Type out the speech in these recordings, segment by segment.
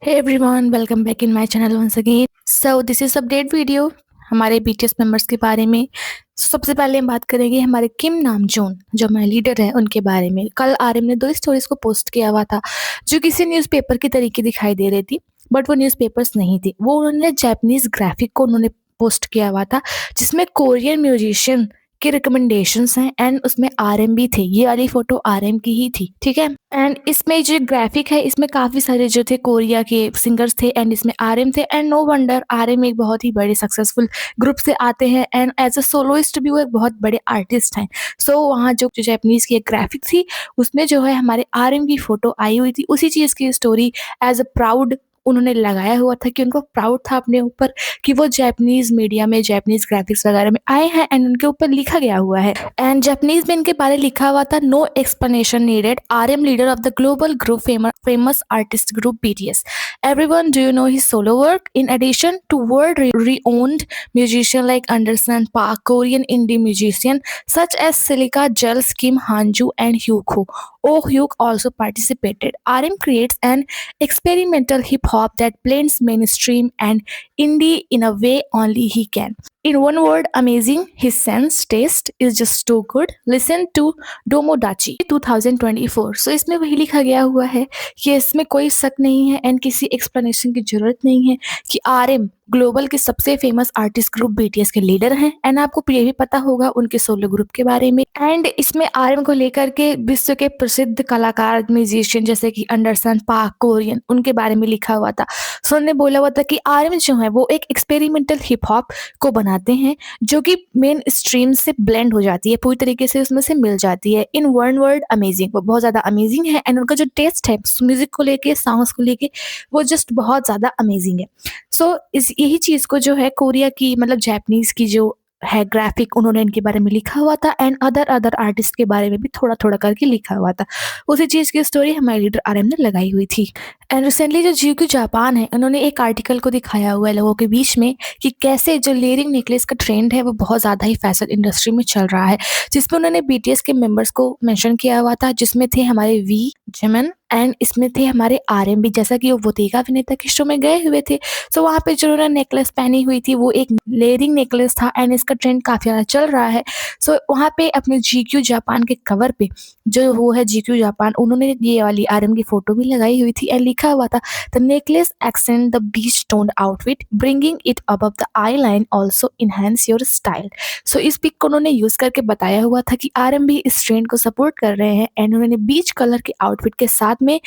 Hey everyone, welcome back in my channel once again. So this is update video हमारे BTS members के बारे में। सबसे पहले हम बात करेंगे हमारे किम नामजून जो हमारे लीडर हैं उनके बारे में। कल आरएम ने 2 स्टोरीज को पोस्ट किया हुआ था जो किसी न्यूज़पेपर की तरीके दिखाई दे रही थी, बट वो न्यूज़पेपर्स नहीं थी। वो उन्होंने जापानीज ग्राफिक को उन्होंने पोस्ट किया हुआ था जिसमें कोरियन म्यूजिशियन के रिकमेंडेशंस हैं एंड उसमें आरएम भी थे। ये वाली फोटो आरएम की ही थी, ठीक है। एंड इसमें जो ग्राफिक है इसमें काफ़ी सारे जो थे कोरिया के सिंगर्स थे एंड इसमें आरएम थे। एंड नो वंडर आरएम एक बहुत ही बड़े सक्सेसफुल ग्रुप से आते हैं एंड एज अ सोलोइस्ट भी वो एक बहुत बड़े आर्टिस्ट हैं। सो वहाँ जो जापानीज की एक ग्राफिक थी उसमें जो है हमारे आरएम की फोटो आई हुई थी। उसी चीज़ की स्टोरी एज अ प्राउड उन्होंने लगाया हुआ था कि उनको प्राउड था अपने ऊपर कि वो जापानीज मीडिया में जापानीज ग्राफिक्स वगैरह में आए हैं एंड उनके ऊपर लिखा गया हुआ है। एंड जापानीज में इनके बारे लिखा हुआ था, no explanation needed, RM leader of the global group famous artist group BTS. Everyone, do you know his solo work? In addition to world renowned musicians like Anderson Park, Korean indie musicians such as Silica Gels, Kim Hanju, and Hyuk. Oh Hyuk also participated. RM creates an experimental hip hop that blends mainstream and indie in a way only he can. In one word, amazing. His sense taste is just too good. Listen to Domodachi 2024. So इसमें वही लिखा गया हुआ है कि इसमें कोई शक नहीं है एंड किसी एक्सप्लेनेशन की जरूरत नहीं है कि आरएम ग्लोबल के सबसे फेमस आर्टिस्ट ग्रुप बीटीएस के लीडर हैं। एंड आपको ये भी पता होगा उनके सोलो ग्रुप के बारे में। एंड इसमें आरएम को लेकर के विश्व के प्रसिद्ध कलाकार म्यूजिशियन जैसे कि अंडरसन पार्क, कोरियन, उनके बारे में लिखा हुआ था। सो उन्होंने बोला हुआ था कि आरएम जो है वो एक एक्सपेरिमेंटल हिप हॉप को बनाते हैं जो कि मेन स्ट्रीम से ब्लेंड हो जाती है, पूरी तरीके से उसमें से मिल जाती है। In one word, amazing. वो बहुत ज़्यादा अमेजिंग है एंड उनका जो टेस्ट है म्यूजिक को लेके, सॉन्ग्स को लेके, वो जस्ट बहुत ज़्यादा अमेजिंग है। सो इस यही चीज़ को जो है कोरिया की मतलब जापानीज की जो है ग्राफिक उन्होंने इनके बारे में लिखा हुआ था एंड अदर आर्टिस्ट के बारे में भी थोड़ा थोड़ा करके लिखा हुआ था। उसी चीज़ की स्टोरी हमारे लीडर आरएम ने लगाई हुई थी। एंड रिसेंटली जो जीक्यू जापान है उन्होंने एक आर्टिकल को दिखाया हुआ है लोगों के बीच में कि कैसे जो लेयरिंग नेकलेस का ट्रेंड है वो बहुत ज़्यादा ही फैशन इंडस्ट्री में चल रहा है, जिसमें उन्होंने बीटीएस के मेंबर्स को मेंशन किया हुआ था जिसमें थे हमारे वी, जिमिन एंड इसमें थे हमारे आरएम भी, जैसा कि वो बोतेगा अभिनेता के शो में गए हुए थे। सो वहाँ पे जो उन्होंने नेकलेस पहनी हुई थी वो एक लेयरिंग नेकलेस था एंड इसका ट्रेंड काफ़ी ज़्यादा चल रहा है। सो वहाँ पे अपने जीक्यू जापान के कवर पे जो वो है जीक्यू जापान, उन्होंने ये वाली आरएम की फोटो भी लगाई हुई थी एंड लिखा हुआ था the necklace accent the beach toned outfit bringing it above the eye line also enhance your style. So इस पिक को उन्होंने यूज करके बताया हुआ था कि आरएम भी इस ट्रेंड को सपोर्ट कर रहे हैं एंड उन्होंने बीच कलर के आउटफिट के साथ में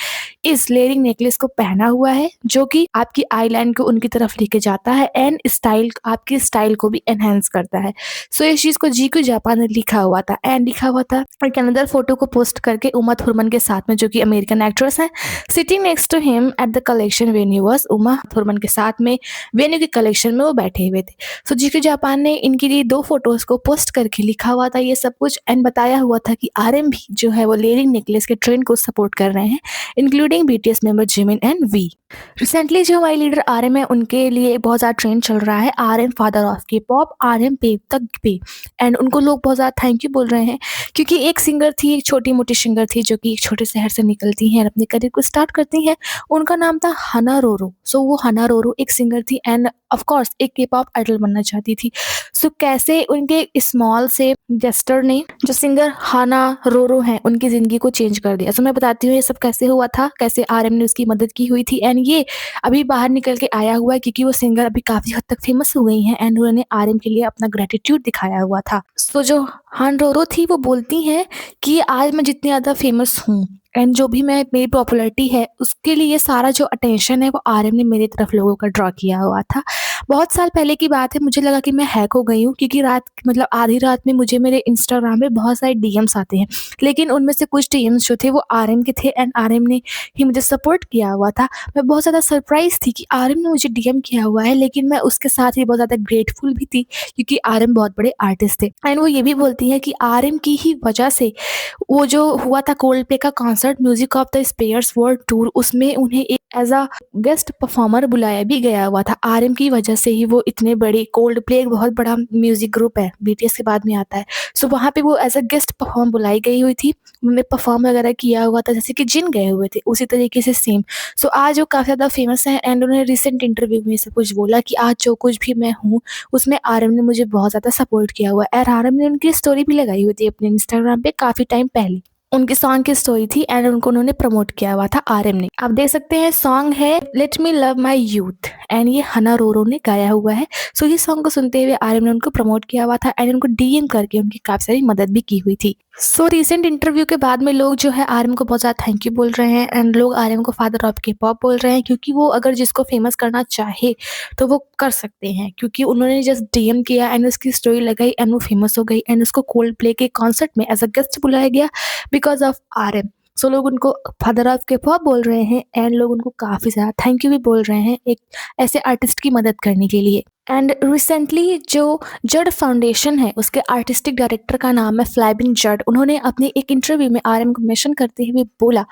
इस लेयरिंग नेकलेस को पहना हुआ है जो कि आपकी आई लाइन को उनकी तरफ लेके जाता है एंड स्टाइल, आपकी स्टाइल को भी एनहेंस करता है। सो इस चीज को जीक्यू जापान ने लिखा हुआ था एंड लिखा हुआ था एक अनदर फोटो को पोस्ट करके उमा थुरमन के साथ में, जो कि अमेरिकन एक्ट्रेस हैं, sitting next to him at the collection venue was. Uma Thurman के साथ में वेन्यू के कलेक्शन में वो बैठे हुए थे। सो जीक्यू जापान ने इनकी ये 2 फोटोज को पोस्ट करके लिखा हुआ था ये सब कुछ एंड बताया हुआ था कि आरएम भी जो है वो लेयरिंग नेकलेस के ट्रेंड को सपोर्ट कर रहे हैं, including BTS member Jimin and V. Recently जो हमारे लीडर आरएम है उनके लिए बहुत ज़्यादा ट्रेंड चल रहा है, आरएम फादर ऑफ के पॉप, आरएम पे तक पे, एंड उनको लोग बहुत ज़्यादा थैंक यू बोल रहे हैं क्योंकि एक सिंगर थी, एक छोटी मोटी सिंगर थी जो कि एक छोटे शहर से निकलती हैं और अपने करियर को स्टार्ट करती हैं। उनका नाम था हना रोरो। सो वो हना रोरो एक सिंगर थी एंड ऑफ कोर्स एक के पॉप आइडल बनना चाहती थी। सो कैसे उनके स्मॉल से जेस्टर ने जो सिंगर हना रोरो हैं उनकी ज़िंदगी को चेंज कर दिया। सो मैं बताती हूँ ये सब कैसे हुआ था, कैसे आरएम ने उसकी मदद की हुई थी एंड ये अभी बाहर निकल के आया हुआ है क्योंकि वो सिंगर अभी काफ़ी हद तक फेमस हो गई हैं एंड उन्होंने आरएम के लिए अपना ग्रेटिट्यूड दिखाया हुआ था। सो जो हान रोरो थी वो बोलती हैं कि आज मैं जितनी ज़्यादा फेमस हूँ एंड जो भी मैं मेरी पॉपुलैरिटी है उसके लिए सारा जो अटेंशन है वो आरएम ने मेरी तरफ लोगों का ड्रॉ किया हुआ था। बहुत साल पहले की बात है, मुझे लगा कि मैं हैक हो गई हूँ क्योंकि रात मतलब आधी रात में मुझे मेरे इंस्टाग्राम पे बहुत सारे डीएम्स आते हैं, लेकिन उनमें से कुछ डीएम्स जो थे वो आरएम के थे एंड आरएम ने ही मुझे सपोर्ट किया हुआ था। मैं बहुत ज़्यादा सरप्राइज थी कि आरएम ने मुझे डीएम किया हुआ है, लेकिन मैं उसके साथ ही बहुत ज़्यादा ग्रेटफुल भी थी क्योंकि आरएम बहुत बड़े आर्टिस्ट थे एंड वो ये भी बोलती हैं कि आरएम की ही वजह से वो जो हुआ था कोल्ड प्ले का concert concert Music of the Spheres World Tour, उसमें उन्हें एक एज अ गेस्ट परफॉर्मर बुलाया भी गया हुआ था। आरएम की वजह से ही वो इतने बड़े, कोल्ड प्ले एक बहुत बड़ा म्यूजिक ग्रुप है, बीटीएस के बाद में आता है। सो वहाँ पे वो एज अ गेस्ट परफॉर्म बुलाई गई हुई थी, उन्होंने परफॉर्म वगैरह किया हुआ था जैसे कि जिन गए हुए थे उसी तरीके से सेम। सो आज वो काफ़ी ज़्यादा फेमस है एंड उन्होंने रिसेंट इंटरव्यू में से कुछ बोला कि आज जो कुछ भी मैं हूँ उसमें आरएम ने मुझे बहुत ज़्यादा सपोर्ट किया हुआ है। और आरएम ने उनकी स्टोरी भी लगाई हुई थी अपने इंस्टाग्राम पे काफ़ी टाइम पहले, उनके सॉन्ग की स्टोरी थी एंड उनको उन्होंने प्रमोट किया हुआ था आरएम ने। आप देख सकते हैं सॉन्ग है let me love my youth and ये हना रोरो ने गाया हुआ है। सो ये सॉन्ग को सुनते हुए आरएम ने उनको प्रमोट किया हुआ था एंड उनको डीएम करके उनकी काफ़ी सारी मदद भी की हुई थी। सो रिसेंट इंटरव्यू के बाद में लोग जो है आरएम को बहुत ज़्यादा थैंक यू बोल रहे हैं एंड लोग आरएम को फादर ऑफ के पॉप बोल रहे हैं, क्योंकि वो अगर जिसको फेमस करना चाहे तो वो कर सकते हैं, क्योंकि उन्होंने जस्ट डीएम किया एंड उसकी स्टोरी लगाई एंड वो फेमस हो गई एंड उसको कोल्ड प्ले के कॉन्सर्ट में एज अ गेस्ट बुलाया गया बिकॉज ऑफ आरएम। सो लोग उनको फादर ऑफ के पॉप बोल रहे हैं एंड लोग उनको काफ़ी ज़्यादा थैंक यू भी बोल रहे हैं एक ऐसे आर्टिस्ट की मदद करने के लिए। एंड रिसेंटली जो जड फाउंडेशन है उसके आर्टिस्टिक डायरेक्टर का नाम है फ्लाइबिन जड, उन्होंने अपने एक इंटरव्यू में आरएम को मेंशन करते हुए बोला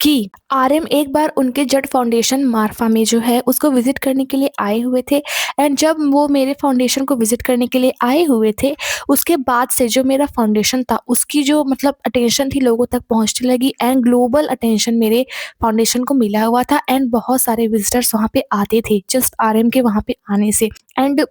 कि आरएम एक बार उनके जड फाउंडेशन मार्फा में जो है उसको विजिट करने के लिए आए हुए थे एंड जब वो मेरे फाउंडेशन को विजिट करने के लिए आए हुए थे उसके बाद से जो मेरा फाउंडेशन था उसकी जो मतलब अटेंशन थी लोगों तक पहुंचने लगी एंड ग्लोबल अटेंशन मेरे फाउंडेशन को मिला हुआ था एंड बहुत सारे विजिटर्स वहाँ पे आते थे जस्ट आरएम के वहाँ पे आने से। एंड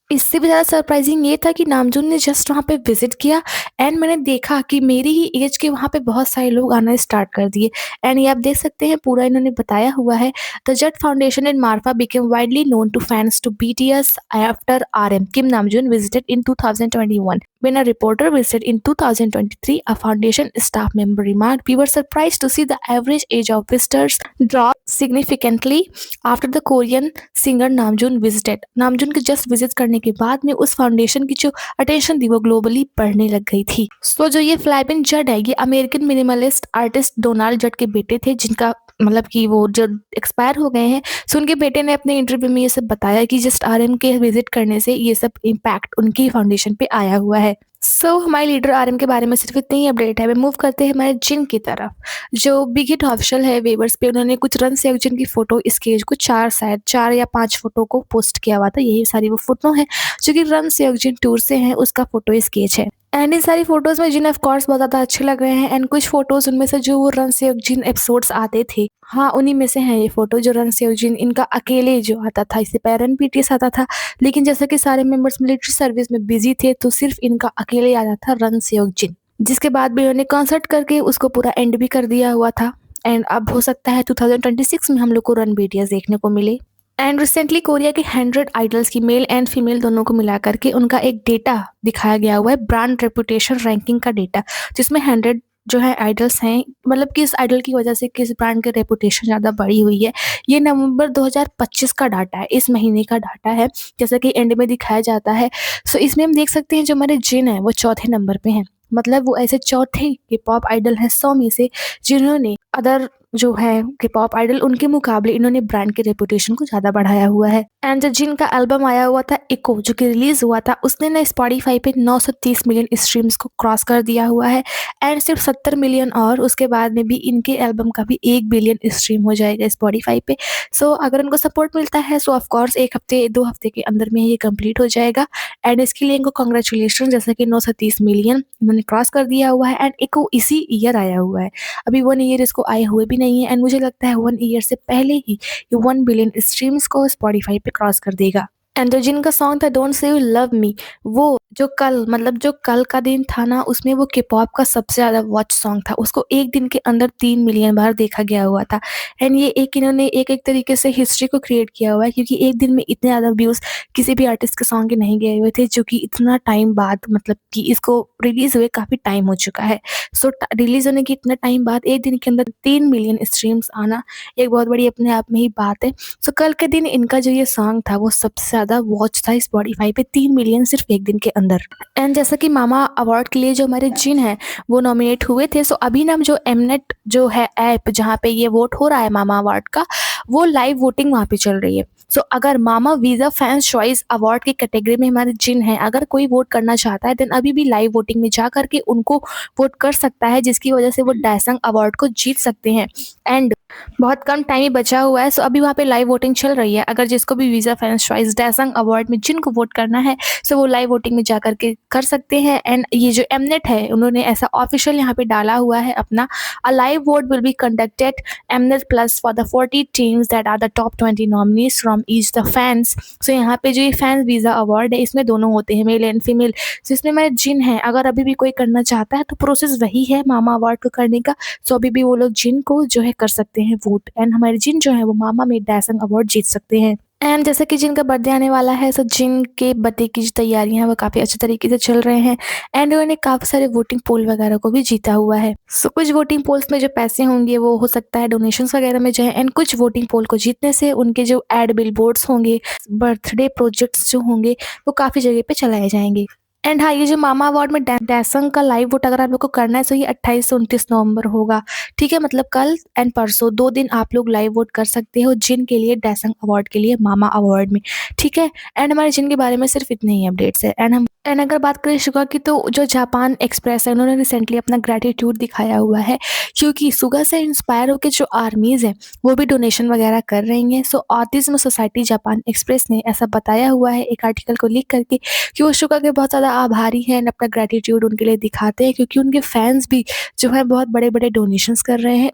इससे भी ज़्यादा सरप्राइजिंग ये था कि नामजून ने जस्ट वहाँ पे विजिट किया एंड मैंने देखा कि मेरी ही एज के वहाँ पे बहुत सारे लोग आना स्टार्ट कर दिए एंड ये आप देख सकते हैं पूरा इन्होंने बताया हुआ है। The Judd foundation in Marfa became widely known to fans to BTS after RM Kim Namjoon visited in 2021 when a reporter visited in 2023 a foundation staff member remarked we were surprised to see the average age of visitors drop significantly after the Korean singer Namjoon visited। Namjoon के just visit करने के बाद में उस foundation की जो attention थी वो ग्लोबली बढ़ने लग गई थी। सो जो ये फ्लाइबिन जड है ये अमेरिकन मिनिमलिस्ट आर्टिस्ट डोनाल्ड जड के बेटे थे, जिनका मतलब कि वो जो एक्सपायर हो गए हैं। सो उनके बेटे ने अपने इंटरव्यू में ये सब बताया कि जस्ट आरएम के विजिट करने से ये सब इम्पैक्ट उनकी फाउंडेशन पे आया हुआ है। सो हमारे लीडर आरएम के बारे में सिर्फ इतनी ही अपडेट है। मूव करते हैं हमारे जिन की तरफ। जो बिग हिट ऑफिशियल है वेवर्स पे उन्होंने कुछ रन से जिन की फोटो स्केच को चार या पांच फोटो को पोस्ट किया हुआ था। यही सारी वो फोटो है जो कि रन से जिन टूर से हैं उसका फोटो स्केच है एंड इन सारी फोटोज में जिन ऑफ कोर्स बहुत ज़्यादा अच्छे लग रहे हैं एंड कुछ फोटोज उनमें से जो वो रन से जिन एपिसोड्स आते थे, हाँ उन्हीं में से है ये फोटो जो रन से जिन इनका अकेले जो आता था। इससे पैरन बीटीएस आता था लेकिन जैसा कि सारे मेंबर्स मिलिट्री सर्विस में बिजी थे तो सिर्फ इनका अकेले आता था रन से जिन, जिसके बाद भी उन्होंने कॉन्सर्ट करके उसको पूरा एंड भी कर दिया हुआ था एंड अब हो सकता है 2026 में हम लोग को रन बीटीएस देखने को मिले। एंड रिसेंटली कोरिया के 100 आइडल्स की मेल एंड फीमेल दोनों को मिला करके उनका एक डेटा दिखाया गया हुआ है, ब्रांड रेपुटेशन रैंकिंग का डेटा, जिसमें 100 जो है आइडल्स हैं, मतलब किस आइडल की वजह से किस ब्रांड की रेपुटेशन ज़्यादा बढ़ी हुई है। ये नवंबर 2025 का डाटा है, इस महीने का डाटा है जैसा कि एंड में दिखाया जाता है। सो इसमें हम देख सकते हैं जो हमारे जिन है वो चौथे नंबर पे हैं, मतलब वो ऐसे चौथे के पॉप आइडल हैं 100 में से जिन्होंने अदर जो है के पॉप आइडल उनके मुकाबले इन्होंने ब्रांड के रेपुटेशन को ज़्यादा बढ़ाया हुआ है। एंड जो जिनका एल्बम आया हुआ था इको जो कि रिलीज हुआ था उसने ना स्पॉटिफाई पे 930 मिलियन स्ट्रीम्स को क्रॉस कर दिया हुआ है एंड सिर्फ 70 मिलियन और उसके बाद में भी इनके एल्बम का भी 1 बिलियन स्ट्रीम हो जाएगा स्पॉटिफाई पे। सो अगर उनको सपोर्ट मिलता है सो ऑफकोर्स 1 हफ्ते 2 हफ्ते के अंदर में ये कंप्लीट हो जाएगा एंड इसके लिए इनको कॉन्ग्रेचुलेशन, जैसा कि 930 मिलियन इन्होंने क्रॉस कर दिया हुआ है एंड इको इसी ईयर आया हुआ है, अभी 1 ईयर इसको आए हुए भी नहीं है एंड मुझे लगता है 1 ईयर से पहले ही ये 1 बिलियन स्ट्रीम्स को स्पॉटिफाई पे क्रॉस कर देगा। एंड जो जिनका सॉन्ग था don't say you love me, वो जो कल का दिन था ना उसमें वो के पॉप का सबसे ज़्यादा वॉच सॉन्ग था, उसको एक दिन के अंदर 3 मिलियन बार देखा गया हुआ था एंड ये इन्होंने एक तरीके से हिस्ट्री को क्रिएट किया हुआ है, क्योंकि एक दिन में इतने ज़्यादा व्यूज़ किसी भी आर्टिस्ट के सॉन्ग के नहीं गए हुए थे, जो कि इतना टाइम बाद, मतलब कि इसको रिलीज़ हुए काफ़ी टाइम हो चुका है। सो रिलीज़ होने के इतना टाइम बाद एक दिन के अंदर 3 मिलियन स्ट्रीम्स आना एक बहुत बड़ी अपने आप में ही बात है। सो कल के दिन इनका जो ये सॉन्ग था वो सबसे ज़्यादा ज़्यादा वॉच था स्पॉटिफ़ाई पे 3 मिलियन सिर्फ 1 दिन के अंदर। एंड जैसा कि मामा अवार्ड के लिए जो हमारे जिन हैं वो नॉमिनेट हुए थे, सो अभी ना जो एमनेट जो है ऐप जहाँ पे ये वोट हो रहा है मामा अवार्ड का, वो लाइव वोटिंग वहाँ पे चल रही है। सो अगर मामा वीज़ा फैंस चॉइस अवार्ड की कैटेगरी में हमारे जिन हैं, अगर कोई वोट करना चाहता है देन अभी भी लाइव वोटिंग में जा कर के उनको वोट कर सकता है, जिसकी वजह से वो डायसंग अवार्ड को जीत सकते हैं। एंड बहुत कम टाइम ही बचा हुआ है, सो अभी वहाँ पे लाइव वोटिंग चल रही है। अगर जिसको भी वीज़ा फैंस चॉइस डायसंग अवार्ड में जिनको वोट करना है, सो वो लाइव वोटिंग में जा कर के कर सकते हैं। एंड ये जो एमनेट है उन्होंने ऐसा ऑफिशियल यहाँ पे डाला हुआ है अपना, a live vote will be conducted Mnet plus for the 40 teams that are the top 20 nominees from each the fans. So यहाँ पे जो ये फैंस वीज़ा अवार्ड है इसमें दोनों होते हैं, मेल एंड फीमेल। सो इसमें मेरे जिन है, अगर अभी भी कोई करना चाहता है तो प्रोसेस वही है मामा अवार्ड को करने का। सो अभी भी वो लोग जिन को जो है कर सकते हैं वोट, एंड हमारे जिन जो है वो मामा में डायसंग अवार्ड जीत सकते हैं। एंड जैसे कि जिन का बर्थडे आने वाला है, सो जिन के बर्थडे की जो तैयारियां हैं वो काफ़ी अच्छे तरीके से चल रहे हैं। एंड उन्होंने काफ़ी सारे वोटिंग पोल वगैरह को भी जीता हुआ है। सो कुछ वोटिंग पोल्स में जो पैसे होंगे वो हो सकता है डोनेशंस वगैरह में जाए, एंड कुछ वोटिंग पोल को जीतने से उनके जो एड बिल बोर्ड्स होंगे, बर्थडे प्रोजेक्ट्स जो होंगे वो काफ़ी जगह पे चलाए जाएंगे। एंड हाँ, ये जो मामा अवार्ड में डायसंग का लाइव वोट अगर आप लोग को करना है तो ये 28 से 29 नवंबर होगा। ठीक है, मतलब कल एंड परसों 2 दिन आप लोग लाइव वोट कर सकते हो जिन के लिए, डायसंग अवार्ड के लिए, मामा अवार्ड में। ठीक है, एंड हमारे जिन के बारे में सिर्फ इतने ही अपडेट्स है। एंड अगर बात करें सुगा की, तो जो जापान एक्सप्रेस है उन्होंने रिसेंटली अपना ग्रेटिट्यूड दिखाया हुआ है, क्योंकि सुगा से इंस्पायर होकर जो आर्मीज़ हैं वो भी डोनेशन वगैरह कर रही हैं। सो ऑटिज्म सोसाइटी जापान एक्सप्रेस ने ऐसा बताया हुआ है एक आर्टिकल को लिख करके कि वो शुगा के बहुत ज़्यादा आभारी हैं एंड अपना ग्रेटिट्यूड उनके लिए दिखाते हैं, क्योंकि उनके फैंस भी जो है बहुत बड़े बड़े डोनेशंस कर रहे हैं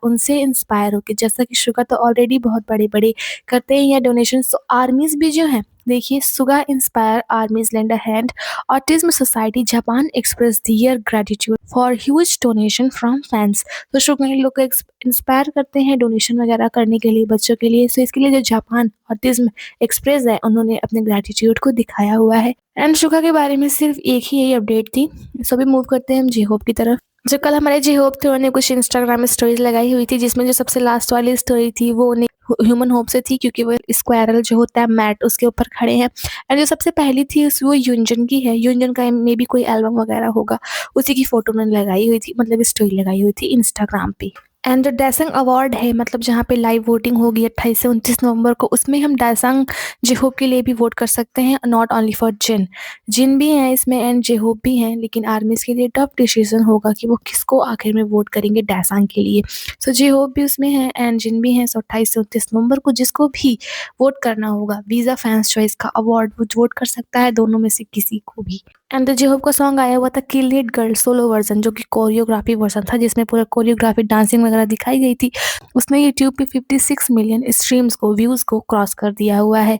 उनसे इंस्पायर होकर। जैसा कि शुगा तो ऑलरेडी बहुत बड़े बड़े करते ही हैं डोनेशंस, तो आर्मीज़ भी जो हैं, देखिए, Suga inspire ARMYs lend a hand, autism society Japan express their gratitude for huge donation from fans. तो शुगा इन लोग को इंस्पायर करते हैं डोनेशन वगैरह करने के लिए बच्चों के लिए। सो इसके लिए जो जापान ऑटिज्म एक्सप्रेस है उन्होंने अपने ग्रेटिट्यूड को दिखाया हुआ है। एंड शुगा के बारे में सिर्फ एक ही यही अपडेट थी। सो अभी मूव करते हैं हम जे होप की तरफ। जो कल हमारे जे होप थे उन्होंने कुछ इंस्टाग्राम में स्टोरीज लगाई हुई थी, जिसमें जो सबसे लास्ट वाली स्टोरी थी वो उन्हें ह्यूमन होप से थी, क्योंकि वो स्क्वायरल जो होता है मैट उसके ऊपर खड़े हैं। एंड जो सबसे पहली थी वो यूंजन की है, यूंजन का मे भी कोई एल्बम वगैरह होगा, उसी की फोटो उन्होंने लगाई हुई थी, मतलब स्टोरी लगाई हुई थी इंस्टाग्राम पे। एंड जो डायसंग अवार्ड है, मतलब जहाँ पे लाइव वोटिंग होगी 28 से 29 नवंबर को, उसमें हम डायसंग जेहोप के लिए भी वोट कर सकते हैं, नॉट ओनली फॉर जिन। जिन भी हैं इसमें एंड जेहोप भी हैं, लेकिन आर्मीज के लिए टफ डिसीजन होगा कि वो किसको आखिर में वोट करेंगे डायसंग के लिए। सो जेहोप भी उसमें है एंड जिन भी हैं। सो 28 से 29 नवंबर को जिसको भी वोट करना होगा वीज़ा फैंस चॉइस का अवार्ड, वो वोट कर सकता है, दोनों में से किसी को भी। एंड जेहोप का सॉन्ग आया हुआ था kill it girl solo version, जो कि कोरियोग्राफी वर्जन था, जिसमें पूरा कोरियोग्राफी डांसिंग वगैरह दिखाई गई थी। उसने यूट्यूब पे 56 मिलियन स्ट्रीम्स को, व्यूज़ को क्रॉस कर दिया हुआ है।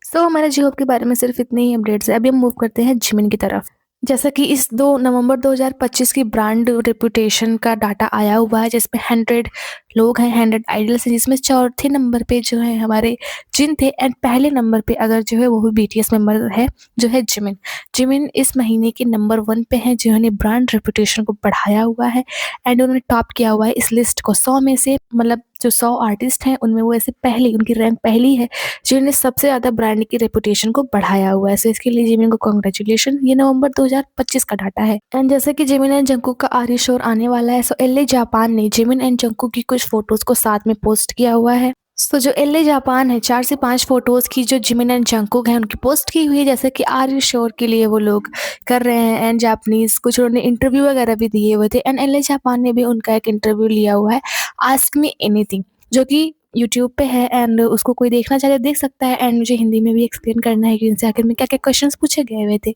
सो हमारे जेहोप के बारे में सिर्फ इतने ही अपडेट्स है। अभी हम मूव करते हैं जिमिन की तरफ। जैसा कि इस 2 नवंबर 2025 की ब्रांड रेपुटेशन का डाटा आया हुआ है, जिसमें 100 लोग हैं, 100 आइडल्स हैं, जिसमें चौथे नंबर पे जो है हमारे जिन थे, एंड पहले नंबर पे अगर जो है वो भी बीटीएस मेंबर है जो है जिमिन। जिमिन इस महीने के नंबर 1 पे हैं, जिन्होंने ब्रांड रेपुटेशन को बढ़ाया हुआ है एंड उन्होंने टॉप किया हुआ है इस लिस्ट को 100 में से, मतलब जो 100 आर्टिस्ट हैं उनमें वो ऐसे पहली, उनकी रैंक पहली है जिन्होंने सबसे ज़्यादा ब्रांड की रेपुटेशन को बढ़ाया हुआ है। सो इसके लिए जिमिन को कांग्रेचुलेशन। ये नवंबर 2025 का डाटा है। एंड जैसे कि जिमिन एंड जंकुक का आर्य शोर आने वाला है, सो एलए जापान ने जिमिन एंड जंकुक की कुछ फोटोज को साथ में पोस्ट किया हुआ है। सो जो एलए जापान है 4 से 5 फोटोज की जो जिमिन एंड जंकुक है उनकी पोस्ट की हुई है, जैसे कि आर्य शोर के लिए वो लोग कर रहे हैं। एंड जापानीज कुछ उन्होंने इंटरव्यू वगैरह भी दिए हुए थे, एंड एलए जापान ने भी उनका एक इंटरव्यू लिया हुआ है, आस्क मी एनीथिंग, जो कि यूट्यूब पे है एंड उसको कोई देखना चाहे देख सकता है। एंड मुझे हिंदी में भी एक्सप्लेन करना है कि इनसे आखिर में क्या क्या क्वेश्चंस पूछे गए हुए थे।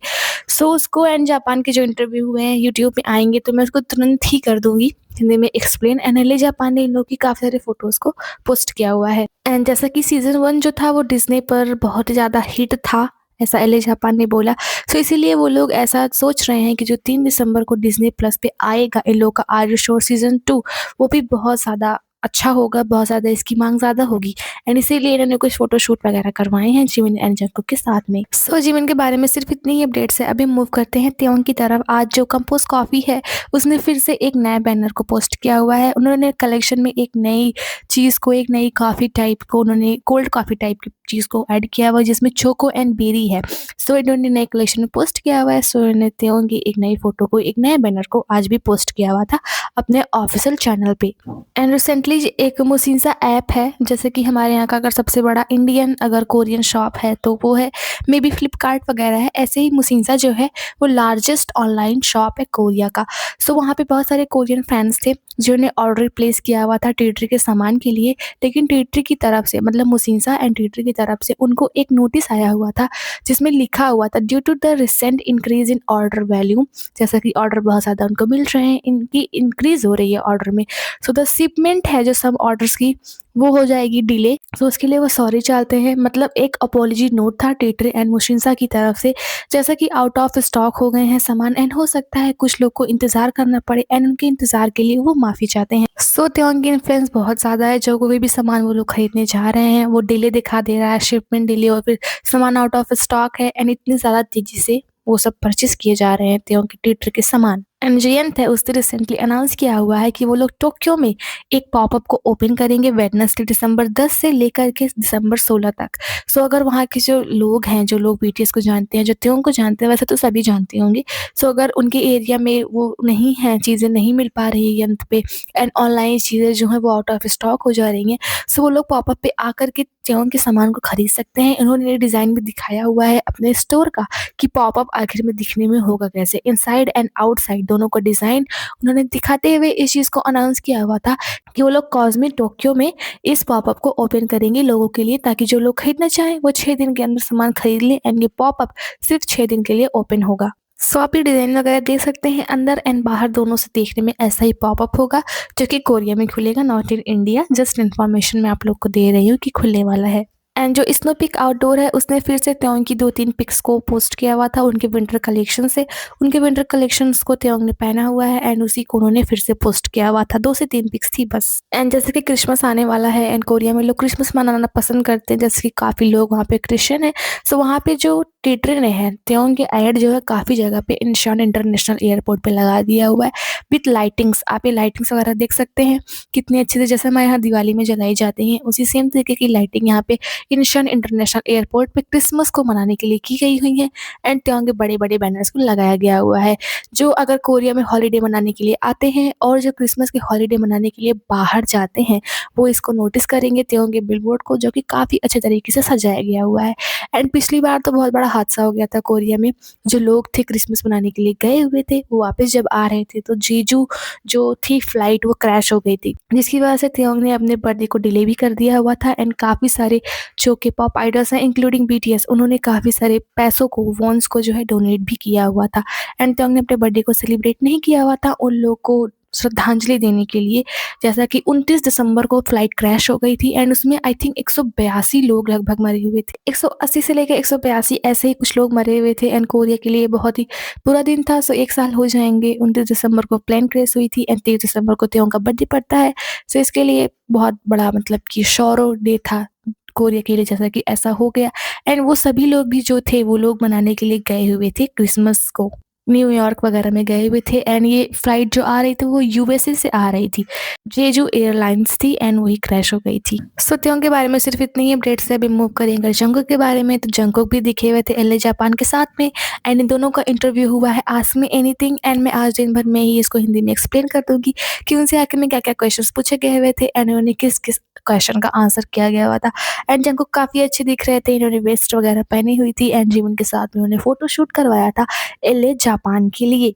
सो उसको एंड जापान के जो इंटरव्यू हुए हैं यूट्यूब पे आएंगे तो मैं उसको तुरंत ही कर दूंगी हिंदी में एक्सप्लेन। एंड एलए जापान ने इन लोग की काफ़ी सारे फोटोज़ को पोस्ट किया हुआ है। एंड जैसा कि सीज़न 1 जो था वो डिज्नी पर बहुत ही ज़्यादा हिट था, ऐसा एलए जापान ने बोला। सो इसीलिए वो लोग ऐसा सोच रहे हैं कि जो 3 दिसंबर को डिज्नी प्लस पे आएगा इन लोग का आर्य शोर सीज़न 2, वो भी बहुत ज़्यादा अच्छा होगा, बहुत ज़्यादा इसकी माँग ज़्यादा होगी एंड इसीलिए इन्होंने कुछ फ़ोटोशूट वगैरह करवाए हैं जिमिन एंड जंगकुक के साथ में। सो जिमिन के बारे में सिर्फ़ इतनी ही अपडेट्स है। अभी मूव करते हैं त्योंग की तरफ। आज जो कंपोस्ट कॉफ़ी है, उसने फिर से एक नए बैनर को पोस्ट किया हुआ है। उन्होंने कलेक्शन में एक नई चीज़ को, एक नई कॉफ़ी टाइप को, उन्होंने कोल्ड कॉफ़ी टाइप की चीज़ को ऐड किया हुआ है जिसमें चोको एंड बेरी है। सो इन्होंने नए कलेक्शन में पोस्ट किया हुआ है। सो इन्होंने त्योंग की एक नई फ़ोटो को, एक नए बैनर को आज भी पोस्ट किया हुआ था अपने ऑफ़िशियल चैनल पे। एंड रिसेंटली एक मुसिंसा ऐप है, जैसे कि हमारे यहाँ का अगर सबसे बड़ा इंडियन अगर कोरियन शॉप है तो वो है मे बी फ्लिपकार्ट वगैरह है। ऐसे ही मुसिंसा जो है वो लार्जेस्ट ऑनलाइन शॉप है कोरिया का। सो वहाँ पे बहुत सारे कोरियन फैंस थे जिन्होंने ऑर्डर प्लेस किया हुआ था टी-ट्री के सामान के लिए, लेकिन टी-ट्री की तरफ से, मतलब मुसिंसा एंड टी-ट्री की तरफ से उनको एक नोटिस आया हुआ था जिसमें लिखा हुआ था due to the recent increase in order value, जैसा कि ऑर्डर बहुत ज़्यादा उनको मिल रहे हैं, इनकी इंक्रीज हो रही है ऑर्डर में। सो द शिपमेंट है जो सब ऑर्डर्स की, वो हो जाएगी डिले। सो उसके लिए वो सॉरी चाहते हैं, मतलब एक अपॉलजी नोट था टी-ट्री एंड मुसिंसा की तरफ से, जैसा कि आउट ऑफ स्टॉक हो गए हैं सामान एंड हो सकता है कुछ लोग को इंतज़ार करना पड़े एंड उनके इंतज़ार के लिए वो माफ़ी चाहते हैं। सो त्योंग की इन्फ्लुएंस बहुत ज़्यादा है, जो कोई भी सामान वो लोग खरीदने जा रहे हैं वो डिले दिखा दे रहा है, शिपमेंट डिले और फिर सामान आउट ऑफ स्टॉक है एंड इतनी ज़्यादा तेज़ी से वो सब परचेज़ किए जा रहे हैं त्योंग के टी-ट्री के सामान। एंड जयंत है, उसने रिसेंटली अनाउंस किया हुआ है कि वो लोग टोक्यो में एक पॉपअप को ओपन करेंगे वेडनेसडे दिसंबर 10 से लेकर के दिसंबर 16 तक। सो अगर वहाँ के जो लोग हैं, जो लोग बीटीएस को जानते हैं, जो त्योंग को जानते हैं, वैसे तो सभी जानते होंगे। सो अगर उनके एरिया में वो नहीं हैं, चीज़ें नहीं मिल पा रही है यंत पे एंड ऑनलाइन चीज़ें जो हैं वो आउट ऑफ स्टॉक हो जा रही हैं, सो वो लोग पॉपअप पे आकर के त्योंग के सामान को खरीद सकते हैं। इन्होंने डिज़ाइन भी दिखाया हुआ है अपने स्टोर का कि पॉपअप आखिर में दिखने में होगा कैसे, इनसाइड एंड आउटसाइड दोनों का डिज़ाइन उन्होंने दिखाते हुए इस चीज़ को अनाउंस किया हुआ था कि वो लोग कॉस्मी टोक्यो में इस पॉपअप को ओपन करेंगे लोगों के लिए, ताकि जो लोग खरीदना चाहें वो 6 दिन के अंदर सामान खरीद लें एंड ये पॉपअप सिर्फ 6 दिन के लिए ओपन होगा। सो आप ये डिज़ाइन वगैरह देख सकते हैं, अंदर एंड बाहर दोनों से देखने में ऐसा ही पॉपअप होगा जो कि कोरिया में खुलेगा, not in India. Just information मैं आप लोग को दे रही हूँ कि खुलने वाला है। एंड जो स्नो पिक आउटडोर है, उसने फिर से त्योंग की 2-3 पिक्स को पोस्ट किया हुआ था उनके विंटर कलेक्शन से। उनके विंटर कलेक्शंस को त्योंग ने पहना हुआ है एंड उसी को उन्होंने फिर से पोस्ट किया हुआ था। 2 से 3 पिक्स थी बस। एंड जैसे कि क्रिसमस आने वाला है एंड कोरिया में लोग क्रिसमस मनाना पसंद करते हैं, जैसे कि काफ़ी लोग वहाँ पे क्रिश्चियन हैं। सो वहाँ पे जो टी-ट्री ने है, त्योंग के ऐड जो है काफ़ी जगह पे इंशान इंटरनेशनल एयरपोर्ट पे लगा दिया हुआ है विथ लाइटिंग्स। आप ये लाइटिंग्स वगैरह देख सकते हैं कितनी अच्छे से, जैसे हमारे यहाँ दिवाली में जलाई जाती हैं, उसी सेम तरीके की लाइटिंग यहाँ पे इंशान इंटरनेशनल एयरपोर्ट पे क्रिसमस को मनाने के लिए की गई हुई है एंड त्योंग के बड़े-बड़े बैनर्स को लगाया गया हुआ है। जो अगर कोरिया में हॉलिडे मनाने के लिए आते हैं और जो क्रिसमस के हॉलिडे मनाने के लिए बाहर जाते हैं, वो इसको नोटिस करेंगे त्योंग के बिलबोर्ड को, जो कि काफ़ी अच्छे तरीके से सजाया गया हुआ है। एंड पिछली बार तो बहुत बड़ा हादसा हो गया था कोरिया में, जो लोग थे क्रिसमस मनाने के लिए गए हुए थे, वो वापस जब आ रहे थे तो जेजू जो थी फ्लाइट वो क्रैश हो गई थी, जिसकी वजह से त्योंग ने अपने बर्थडे को डिले भी कर दिया हुआ था एंड काफ़ी सारे जो के पॉप आइडल्स हैं इंक्लूडिंग बीटीएस, उन्होंने काफ़ी सारे पैसों को, वॉन्स को जो है डोनेट भी किया हुआ था एंड त्योंग ने अपने बर्थडे को सेलिब्रेट नहीं किया हुआ था उन लोग को श्रद्धांजलि देने के लिए। जैसा कि 29 दिसंबर को फ्लाइट क्रैश हो गई थी एंड उसमें आई थिंक 182 लोग लगभग मरे हुए थे। 180 से लेकर 182 ऐसे ही कुछ लोग मरे हुए थे एंड कोरिया के लिए बहुत ही बुरा दिन था। सो 1 साल हो जाएंगे। 29 दिसंबर को प्लेन क्रैश हुई थी एंड 30 दिसंबर को त्योंग का बर्थडे पड़ता है। सो इसके लिए बहुत बड़ा, मतलब कि सौरो डे था कोरिया के लिए, जैसा कि ऐसा हो गया एंड वो सभी लोग भी जो थे वो लोग मनाने के लिए गए हुए थे क्रिसमस को, न्यूयॉर्क वगैरह में गए हुए थे एंड ये फ्लाइट जो आ रही थी वो यूएसए से आ रही थी, जेजू एयरलाइंस थी एंड वही क्रैश हो गई थी। सो त्योंग के बारे में सिर्फ इतनी ही अपडेट्स है। अभी मूव करेंगे जंगकुक के बारे में, तो जंगकुक भी दिखे हुए थे एलए जापान के साथ में एंड इन दोनों का इंटरव्यू हुआ है आस्क मी एनीथिंग एंड मैं आज दिन भर में ही इसको हिंदी में एक्सप्लेन कर दूंगी कि उनसे आखिर में क्या क्या क्वेश्चन पूछे गए हुए थे एंड उन्होंने किस किस क्वेश्चन का आंसर किया गया हुआ था। एंड जंगकुक काफ़ी अच्छे दिख रहे थे, इन्होंने वेस्ट वगैरह पहनी हुई थी एंड जीवन के साथ में उन्होंने फोटो शूट करवाया था एलए जापान के लिए।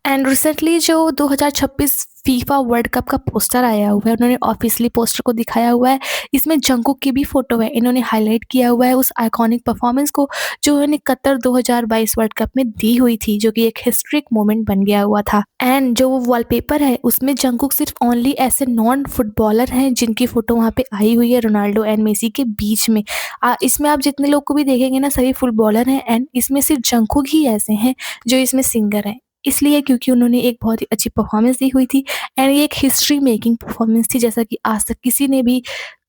एंड रिसेंटली जो 2026 फीफा वर्ल्ड कप का पोस्टर आया हुआ है, उन्होंने ऑफिशियली पोस्टर को दिखाया हुआ है। इसमें जंगकुक की भी फोटो है। इन्होंने हाईलाइट किया हुआ है उस आइकॉनिक परफॉर्मेंस को जो उन्होंने कतर 2022 वर्ल्ड कप में दी हुई थी, जो कि एक हिस्ट्रिक मोमेंट बन गया हुआ था। एंड जो वो वॉलपेपर है उसमें जंगकुक सिर्फ ओनली ऐसे नॉन फुटबॉलर हैं जिनकी फोटो वहाँ पे आई हुई है रोनाल्डो एंड मेसी के बीच में। इसमें आप जितने लोग को भी देखेंगे ना, सभी फुटबॉलर हैं एंड इसमें सिर्फ जंगकुक ही ऐसे हैं जो इसमें सिंगर हैं। इसलिए क्योंकि उन्होंने एक बहुत ही अच्छी परफ़ॉर्मेंस दी हुई थी एंड ये एक हिस्ट्री मेकिंग परफ़ॉर्मेंस थी, जैसा कि आज तक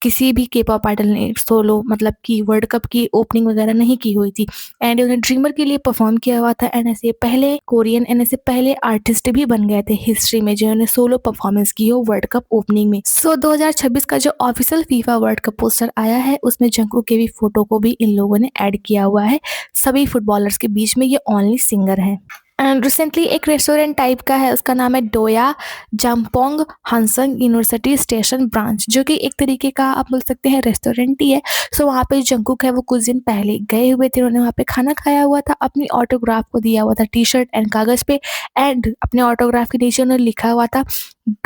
किसी भी के-पॉप आइडल ने सोलो मतलब कि वर्ल्ड कप की ओपनिंग वगैरह नहीं की हुई थी एंड उन्होंने ड्रीमर के लिए परफ़ॉर्म किया हुआ था एंड ऐसे पहले कोरियन एंड ऐसे पहले आर्टिस्ट भी बन गए थे हिस्ट्री में जिन्होंने सोलो परफ़ॉर्मेंस की हो वर्ल्ड कप ओपनिंग में। सो 2026 का जो official FIFA world cup poster आया है उसमें जंगकुक के भी फ़ोटो को भी इन लोगों ने ऐड किया हुआ है। सभी फुटबॉलर्स के बीच में ये ओनली सिंगर हैं। एंड रिसेंटली एक रेस्टोरेंट टाइप का है, उसका नाम है डोया जम्पोंग हंसंग यूनिवर्सिटी स्टेशन ब्रांच, जो कि एक तरीके का आप बोल सकते हैं रेस्टोरेंट ही है। सो वहाँ पे जंगकुक है वो कुछ दिन पहले गए हुए थे, उन्होंने वहाँ पे खाना खाया हुआ था, अपनी ऑटोग्राफ को दिया हुआ था टी शर्ट एंड कागज़ पे एंड अपने ऑटोग्राफ के नीचे उन्होंने लिखा हुआ था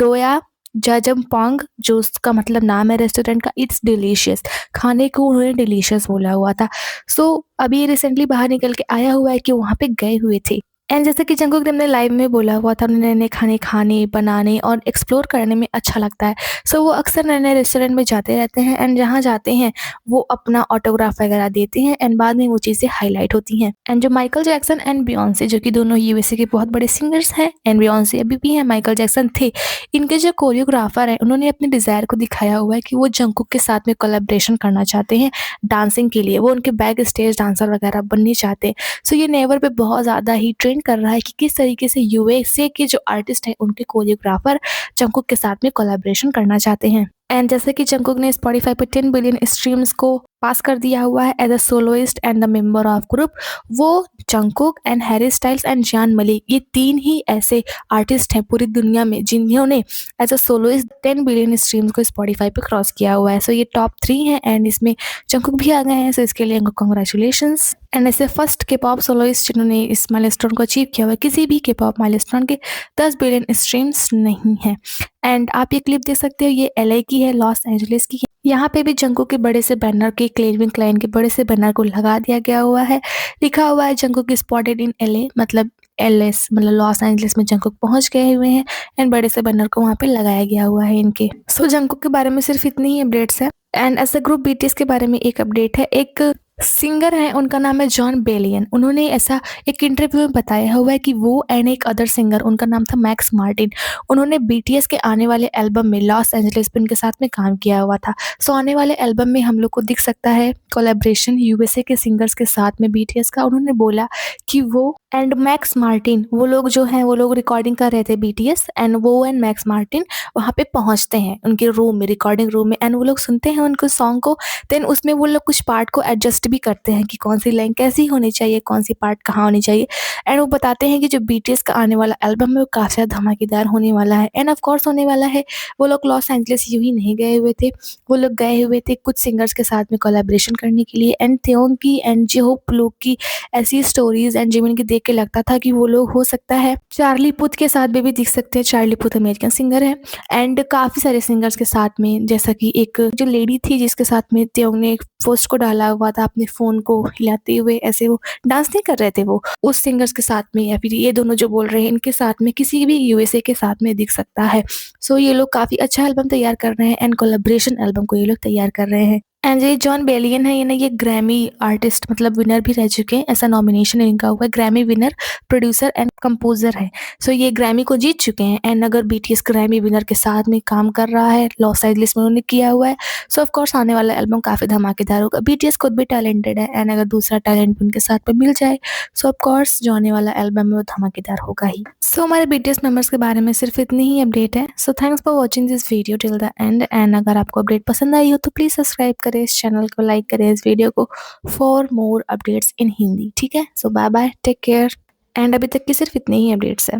डोया जजमपोंग, जो उसका मतलब नाम है रेस्टोरेंट का, इट्स डिलीशियस। खाने को उन्होंने डिलीशियस बोला हुआ था। सो अभी रिसेंटली बाहर निकल के आया हुआ है कि वहाँ पे गए हुए थे एंड जैसे कि जंगकुक ने अपने लाइव में बोला हुआ था उन्हें नए-नए खाने खाने, बनाने और एक्सप्लोर करने में अच्छा लगता है। सो वो अक्सर नए-नए रेस्टोरेंट में जाते रहते हैं एंड जहाँ जाते हैं वो अपना ऑटोग्राफ वगैरह देते हैं एंड बाद में वो चीज़ें हाइलाइट होती हैं। एंड जो माइकल जैक्सन एंड बियोंसे, जो कि दोनों यूएसए के बहुत बड़े सिंगर्स हैं एंड बियोंसे अभी भी हैं, माइकल जैक्सन थे, इनके जो कोरियोग्राफर हैं उन्होंने अपने डिज़ायर को दिखाया हुआ है कि वो जंगकुक के साथ में कोलैबोरेशन करना चाहते हैं डांसिंग के लिए। वो उनके बैक स्टेज डांसर वगैरह बनने चाहते हैं। सो ये नेवर पे बहुत ज़्यादा ही ट्रेंड कर रहा है कि किस तरीके से यूएसए के जो आर्टिस्ट हैं उनके कोरियोग्राफर जंगकुक के साथ में कोलैबोरेशन करना चाहते हैं। एंड जैसे कि जंगकुक ने स्पॉटिफाई पे 10 बिलियन स्ट्रीम्स को पास कर दिया हुआ है as a soloist and the member of group, वो Jungkook and Harry Styles and Zayn Malik ये 3 ही ऐसे आर्टिस्ट हैं पूरी दुनिया में जिन्होंने as a soloist 10 billion streams को स्पॉटिफाई पे क्रॉस किया हुआ है। सो ये टॉप 3 हैं एंड इसमें जंगकुक भी आ गए हैं, सो इसके लिए उनको कांग्रेचुलेशंस। एंड ऐसे फर्स्ट के पॉप सोलोइस्ट जिन्होंने इस माइलस्टोन को अचीव किया हुआ है, किसी भी के पॉप माइलस्टोन के 10 बिलियन स्ट्रीम्स नहीं हैं। एंड आप ये क्लिप देख सकते हो, ये एलए की है, लॉस एंजलिस की है। यहाँ पे भी जंगकुक के बड़े से बैनर के क्लेविन क्लाइन के बड़े से बैनर को लगा दिया गया हुआ है, लिखा हुआ है जंगकुक स्पॉटेड इन एलए, मतलब एलएस मतलब लॉस एंजलिस में जंगकुक पहुंच गए हुए हैं एंड बड़े से बैनर को वहाँ पे लगाया गया हुआ है इनके। सो जंगकुक के बारे में सिर्फ इतनी ही अपडेट्स है and as a group BTS के बारे में एक अपडेट है। एक सिंगर है, उनका नाम है जॉन बेलियन। उन्होंने ऐसा एक इंटरव्यू में बताया हुआ है कि वो एंड एक अदर सिंगर, उनका नाम था मैक्स मार्टिन, उन्होंने बीटीएस के आने वाले एल्बम में लॉस एंजलिस पे उनके साथ में काम किया हुआ था। सो आने वाले एल्बम में हम लोग को दिख सकता है कोलैबोरेशन यूएसए के सिंगर्स के साथ में बीटीएस का। उन्होंने बोला कि वो एंड मैक्स मार्टिन, वो लोग जो हैं वो लोग रिकॉर्डिंग कर रहे थे बीटीएस एंड वो एंड मैक्स मार्टिन वहाँ पे पहुँचते हैं उनके रूम में, रिकॉर्डिंग रूम में, एंड वो लोग सुनते हैं उनको सॉन्ग को। देन उसमें वो लोग कुछ पार्ट को एडजस्ट भी करते हैं कि कौन सी लाइन कैसी होनी चाहिए, कौन सी पार्ट कहाँ होनी चाहिए। एंड वो बताते हैं कि जो बीटीएस का आने वाला एल्बम है वो काफ़ी ज़्यादा धमाकेदार होने वाला है एंड ऑफ कोर्स होने वाला है। वो लोग लॉस एंजलिस यूँ ही नहीं गए हुए थे, वो लोग गए हुए थे कुछ सिंगर्स के साथ में कोलैबोरेशन करने के लिए एंड त्योंग की एंड जेहोप लोग की ऐसी स्टोरीज एंड जिमिन की देख के लगता था कि वो लोग हो सकता है चार्ली पुथ के साथ भी दिख सकते हैं। चार्ली पुथ अमेरिकन सिंगर है एंड काफ़ी सारे सिंगर्स के साथ में, जैसा कि एक जो लेडी थी जिसके साथ में त्योंग ने एक पोस्ट को डाला हुआ था अपने फ़ोन को हिलाते हुए, ऐसे वो डांस नहीं कर रहे थे, वो उस सिंगर्स के साथ में, या फिर ये दोनों जो बोल रहे हैं इनके साथ में, किसी भी यूएसए के साथ में दिख सकता है। सो ये लोग काफ़ी अच्छा एल्बम तैयार कर रहे हैं एंड कोलैबोरेशन एल्बम को ये लोग तैयार कर रहे हैं। एंड ये जॉन बेलियन है, ये ना ये ग्रैमी आर्टिस्ट मतलब विनर भी रह चुके हैं, ऐसा नॉमिनेशन इनका हुआ है, Grammy winner producer and composer है। सो ये ग्रैमी को जीत चुके हैं एंड अगर बीटीएस ग्रैमी विनर के साथ में काम कर रहा है, लॉस एंजलिस में उन्होंने किया हुआ है, सो ऑफ कोर्स आने वाला एल्बम काफ़ी धमाकेदार होगा। बीटीएस खुद भी टैलेंटेड है एंड अगर दूसरा टैलेंट भी उनके साथ में मिल जाए, सो ऑफ कोर्स जो आने वाला एल्बम है वो धमाकेदार होगा ही। सो हमारे बीटीएस मेंबर्स के बारे में सिर्फ इतनी ही अपडेट है। So thanks for watching this video till the end अगर आपको अपडेट पसंद आई हो तो प्लीज़ सब्सक्राइब करें इस चैनल को, लाइक करें इस वीडियो को for more updates in Hindi. ठीक है, so bye bye, take care and अभी तक की सिर्फ इतनी ही अपडेट्स है।